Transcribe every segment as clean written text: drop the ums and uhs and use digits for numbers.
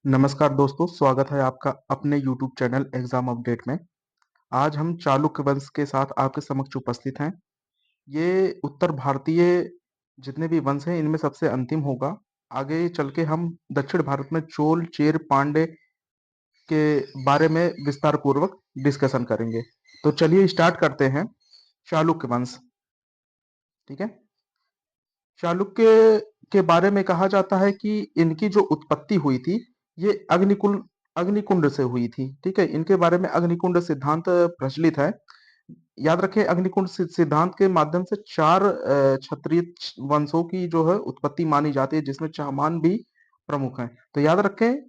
नमस्कार दोस्तों, स्वागत है आपका अपने यूट्यूब चैनल एग्जाम अपडेट में। आज हम चालुक्य वंश के साथ आपके समक्ष उपस्थित हैं। ये उत्तर भारतीय जितने भी वंश हैं इनमें सबसे अंतिम होगा। आगे चल के हम दक्षिण भारत में चोल, चेर, पांड्य के बारे में विस्तार पूर्वक डिस्कशन करेंगे। तो चलिए स्टार्ट करते हैं। चालुक्य वंश, ठीक है। चालुक्य के बारे में कहा जाता है कि इनकी जो उत्पत्ति हुई थी ये अग्निकुंड से हुई थी, ठीक है। इनके बारे में अग्निकुंड सिद्धांत प्रचलित है। याद रखें, अग्निकुंड सिद्धांत के माध्यम से चार क्षत्रिय वंशों की जो है उत्पत्ति मानी जाती है, जिसमें चाहमान भी प्रमुख हैं। तो याद रखें,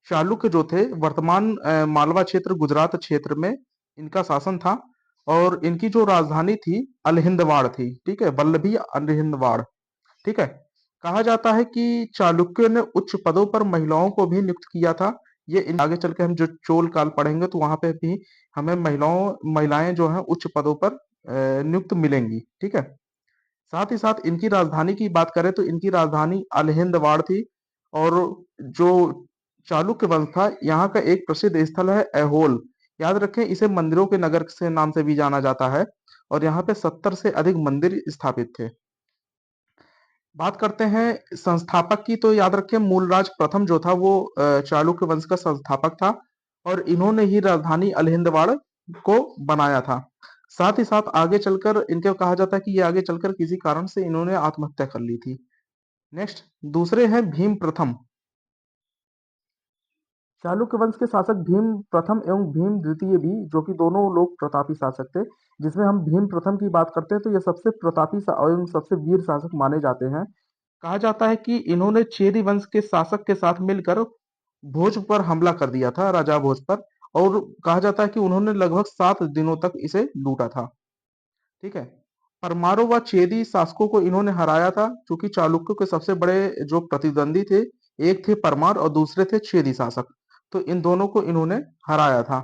चालुक्य जो थे वर्तमान मालवा क्षेत्र गुजरात क्षेत्र में इनका शासन था। और इनकी जो राजधानी थी अलहिंदवाड़ थी, ठीक है, वल्लभी अलहिंदवाड़, ठीक है। कहा जाता है कि चालुक्य ने उच्च पदों पर महिलाओं को भी नियुक्त किया था। ये आगे चल के हम जो चोल काल पढ़ेंगे तो वहां पे भी हमें महिलाएं जो हैं उच्च पदों पर नियुक्त मिलेंगी, ठीक है। साथ ही साथ इनकी राजधानी की बात करें तो इनकी राजधानी अलहिंदवाड़ थी। और जो चालुक्य वंश था यहाँ का एक प्रसिद्ध स्थल है ऐहोल। याद रखें, इसे मंदिरों के नगर से नाम से भी जाना जाता है। और यहाँ पे 70 से अधिक मंदिर स्थापित थे। बात करते हैं संस्थापक की, तो याद रखें मूलराज प्रथम जो था वो चालुक्य वंश का संस्थापक था। और इन्होंने ही राजधानी अलहिंदवाड़ को बनाया था। साथ ही साथ आगे चलकर इनके कहा जाता है कि ये आगे चलकर किसी कारण से इन्होंने आत्महत्या कर ली थी। नेक्स्ट, दूसरे हैं भीम प्रथम। चालुक्य वंश के शासक भीम प्रथम एवं भीम द्वितीय भी, जो कि दोनों लोग प्रतापी शासक थे। जिसमें हम भीम प्रथम की बात करते हैं तो ये सबसे प्रतापी एवं सबसे वीर शासक माने जाते हैं। कहा जाता है कि इन्होंने चेदी वंश के शासक के साथ मिलकर भोज पर हमला कर दिया था, राजा भोज पर। और कहा जाता है कि उन्होंने लगभग 7 दिनों तक इसे लूटा था, ठीक है। परमाणु व चेदी शासकों को इन्होंने हराया था, क्योंकि चालुक्यों के सबसे बड़े जो प्रतिद्वंदी थे, एक थे परमार और दूसरे थे चेदी शासक। तो इन दोनों को इन्होंने हराया था।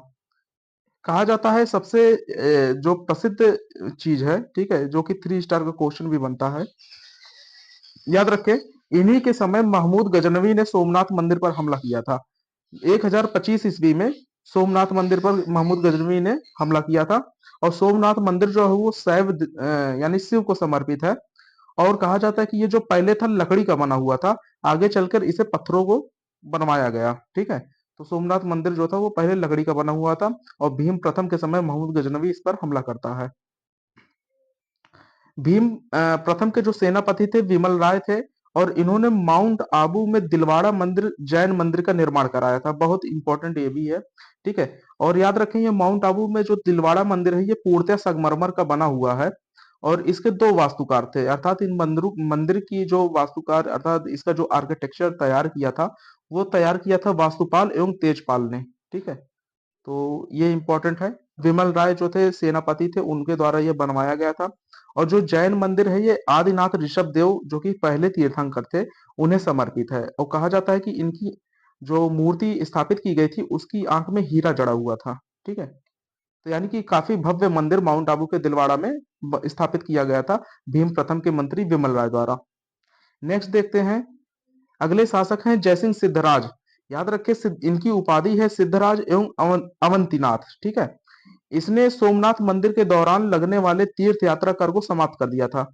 कहा जाता है सबसे जो प्रसिद्ध चीज है, ठीक है, जो कि 3 स्टार का क्वेश्चन भी बनता है। याद रखें, इन्हीं के समय महमूद गजनवी ने सोमनाथ मंदिर पर हमला किया था। 1025 ईस्वी में सोमनाथ मंदिर पर महमूद गजनवी ने हमला किया था। और सोमनाथ मंदिर जो है वो यानी शिव को समर्पित है। और कहा जाता है कि ये जो पहले था लकड़ी का बना हुआ था, आगे चलकर इसे पत्थरों को बनवाया गया, ठीक है। तो सोमनाथ मंदिर जो था वो पहले लकड़ी का बना हुआ था। और भीम प्रथम के समय महमूद गजनवी इस पर हमला करता है। भीम प्रथम के जो सेनापति थे विमल राय थे। और इन्होंने माउंट आबू में दिलवाड़ा मंदिर, जैन मंदिर का निर्माण कराया था। बहुत इंपॉर्टेंट ये भी है, ठीक है। और याद रखें, ये माउंट आबू में जो दिलवाड़ा मंदिर है ये पूर्णतः संगमरमर का बना हुआ है। और इसके दो वास्तुकार थे, अर्थात इन मंदिर की जो वास्तुकार अर्थात इसका जो आर्किटेक्चर तैयार किया था वो तैयार किया था वास्तुपाल एवं तेजपाल ने, ठीक है। तो ये इंपॉर्टेंट है। विमल राय जो थे सेनापति थे, उनके द्वारा ये बनवाया गया था। और जो जैन मंदिर है ये आदिनाथ ऋषभ देव जो कि पहले तीर्थंकर थे, उन्हें समर्पित है। और कहा जाता है कि इनकी जो मूर्ति स्थापित की गई थी उसकी आंख में हीरा जड़ा हुआ था, ठीक है। तो यानी कि काफी भव्य मंदिर माउंट आबू के दिलवाड़ा में स्थापित किया गया था भीम प्रथम के मंत्री विमल राय द्वारा। नेक्स्ट देखते हैं, अगले शासक हैं जयसिंह सिद्धराज। याद रखें, इनकी उपाधि है सिद्धराज एवं अवंतीनाथ, ठीक है। इसने सोमनाथ मंदिर के दौरान लगने वाले तीर्थ यात्रा कर को समाप्त कर दिया था।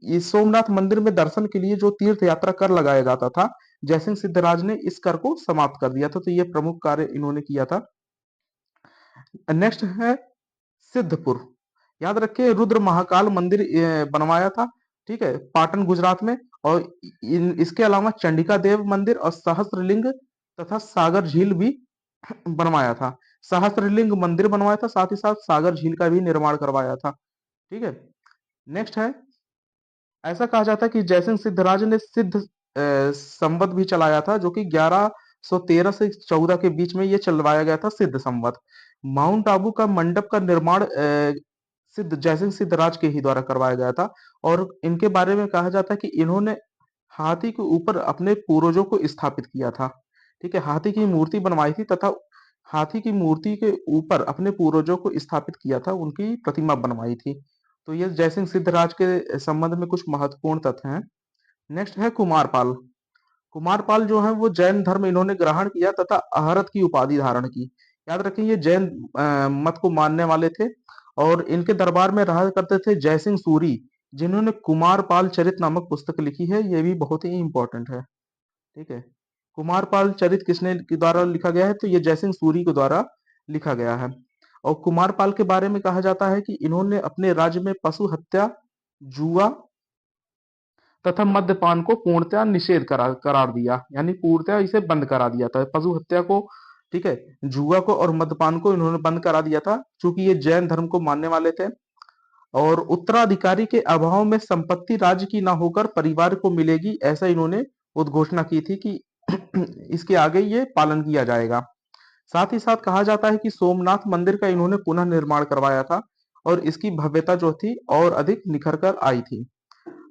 इस सोमनाथ मंदिर में दर्शन के लिए जो तीर्थ यात्रा कर लगाया जाता था, जयसिंह सिद्धराज ने इस कर को समाप्त कर दिया था। तो ये प्रमुख कार्य इन्होंने किया था। नेक्स्ट है सिद्धपुर। याद रखिए, रुद्र महाकाल मंदिर बनवाया था, ठीक है, पाटन गुजरात में। और इसके अलावा चंडिका देव मंदिर और सहस्त्रलिंग तथा सागर झील भी बनवाया था। सहस्त्रलिंग मंदिर बनवाया था, साथ ही साथ सागर झील का भी निर्माण करवाया था, ठीक है। नेक्स्ट है, ऐसा कहा जाता है कि जयसिंह सिद्धराज ने सिद्ध संवत भी चलाया था, जो कि 1113 से 14 के बीच में ये चलवाया गया था सिद्ध संवत। माउंट आबू का मंडप का निर्माण सिद्ध जयसिंह सिद्धराज के ही द्वारा करवाया गया था। और इनके बारे में कहा जाता है कि इन्होंने हाथी के ऊपर अपने पूर्वजों को स्थापित किया था, ठीक है। हाथी की मूर्ति बनवाई थी तथा हाथी की मूर्ति के ऊपर अपने पूर्वजों को स्थापित किया था, उनकी प्रतिमा बनवाई थी। तो ये जयसिंह सिद्धराज के संबंध में कुछ महत्वपूर्ण तथ्य हैं। नेक्स्ट है कुमारपाल। कुमारपाल जो है वो जैन धर्म इन्होंने ग्रहण किया तथा अहरत की उपाधि धारण की। याद रखें ये जैन मत को मानने वाले थे और इनके दरबार में रहा करते थे जयसिंह सूरी, जिन्होंने कुमारपाल चरित नामक पुस्तक लिखी है। ये भी बहुत ही इंपॉर्टेंट है। ठीक है। कुमारपाल चरित किसने के द्वारा लिखा गया है? तो ये जयसिंह सूरी के द्वारा लिखा गया है। और कुमारपाल के बारे में कहा जाता है कि इन्होंने अपने राज्य में पशु हत्या, जुआ तथा मद्यपान को पूर्णतया निषेध करार दिया, यानी पूर्णतया इसे बंद करा दिया था। पशु हत्या को, ठीक है, जुआ को और मद्यपान को इन्होंने बंद करा दिया था, क्योंकि ये जैन धर्म को मानने वाले थे। और उत्तराधिकारी के अभाव में संपत्ति राज्य की ना होकर परिवार को मिलेगी, ऐसा इन्होंने उद्घोषणा की थी कि इसके आगे ये पालन किया जाएगा। साथ ही साथ कहा जाता है कि सोमनाथ मंदिर का इन्होंने पुनः निर्माण करवाया था और इसकी भव्यता जो थी और अधिक निखर कर आई थी।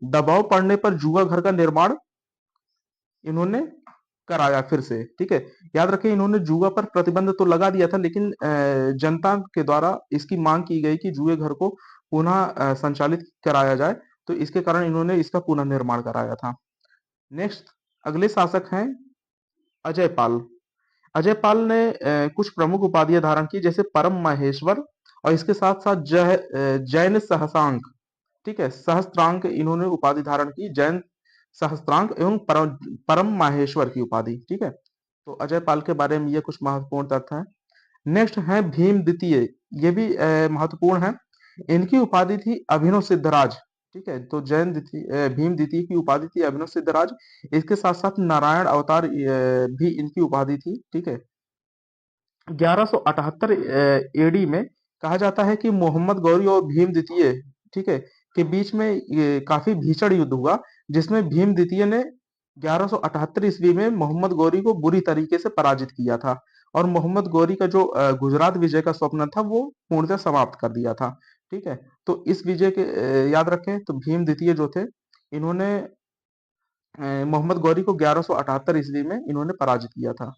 दबाव पड़ने पर जुआ घर का निर्माण इन्होंने कराया फिर से। ठीक है। याद रखें इन्होंने जुआ पर प्रतिबंध तो लगा दिया था, लेकिन जनता के द्वारा इसकी मांग की गई कि जुए घर को पुनः संचालित कराया जाए, तो इसके कारण इन्होंने इसका पुनः निर्माण कराया था। नेक्स्ट अगले शासक हैं अजयपाल। अजयपाल ने कुछ प्रमुख उपाधियां धारण की, जैसे परम महेश्वर और इसके साथ साथ जैन सहसांक। ठीक है, सहस्त्रांक इन्होंने उपाधि धारण की, जैन सहस्त्रांक एवं परम माहेश्वर की उपाधि। ठीक है। तो अजयपाल के बारे में ये कुछ महत्वपूर्ण तथ्य है। नेक्स्ट है भीम द्वितीय। ये भी महत्वपूर्ण है। इनकी उपाधि थी अभिनव सिद्धराज। ठीक है। तो भीम द्वितीय की उपाधि थी अभिनव सिद्धराज। इसके साथ साथ नारायण अवतार भी इनकी उपाधि थी। ठीक है। 1178 एडी में कहा जाता है कि मोहम्मद गौरी और भीम द्वितीय, ठीक है, के बीच में ये काफी भीषण युद्ध हुआ, जिसमें भीम द्वितीय ने 1178 ईस्वी में मोहम्मद गौरी को बुरी तरीके से पराजित किया था और मोहम्मद गौरी का जो गुजरात विजय का स्वप्न था वो पूर्णतः समाप्त कर दिया था। ठीक है। तो इस विजय के याद रखें, तो भीम द्वितीय जो थे इन्होंने मोहम्मद गौरी को 1178 ईस्वी में इन्होंने पराजित किया था।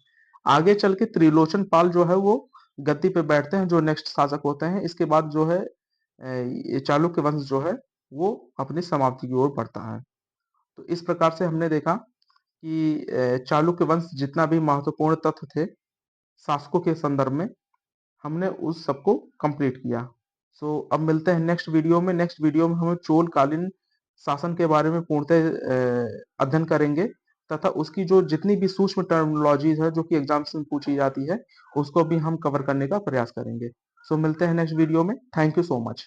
आगे चल के त्रिलोचन पाल जो है वो गद्दी पे बैठते हैं, जो नेक्स्ट शासक होते हैं। इसके बाद जो है ये चालुक्य वंश जो है वो अपनी समाप्ति की ओर बढ़ता है। तो इस प्रकार से हमने देखा कि चालुक्य वंश जितना भी महत्वपूर्ण तथ्य थे शासकों के संदर्भ में, हमने उस सबको कंप्लीट किया। सो अब मिलते हैं नेक्स्ट वीडियो में। नेक्स्ट वीडियो में हम चोल कालीन शासन के बारे में पूर्णतः अध्ययन करेंगे तथा उसकी जो जितनी भी सूक्ष्म टर्मिनोलॉजीज है जो कि एग्जाम्स में पूछी जाती है, उसको भी हम कवर करने का प्रयास करेंगे। सो मिलते हैं नेक्स्ट वीडियो में। Thank you so much.